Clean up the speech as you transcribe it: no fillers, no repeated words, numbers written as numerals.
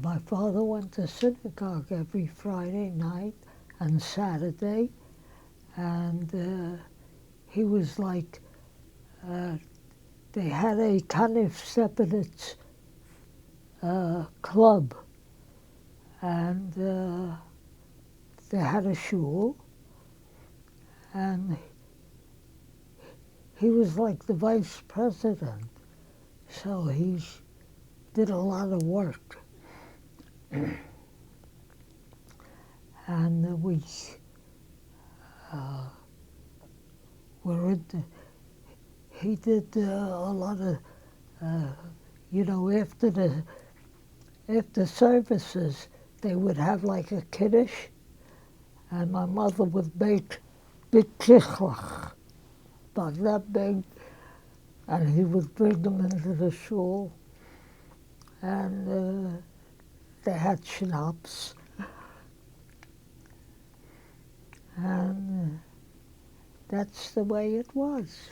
My father went to synagogue every Friday night and Saturday, and he was like, they had a Kanefsky club, and they had a shul, and he was like the vice president, so he did a lot of work. And we were in he did a lot of, after services, they would have like a kiddush, and my mother would make big kichlach, like that big, and he would bring them into the shul, and they had schnapps, and that's the way it was.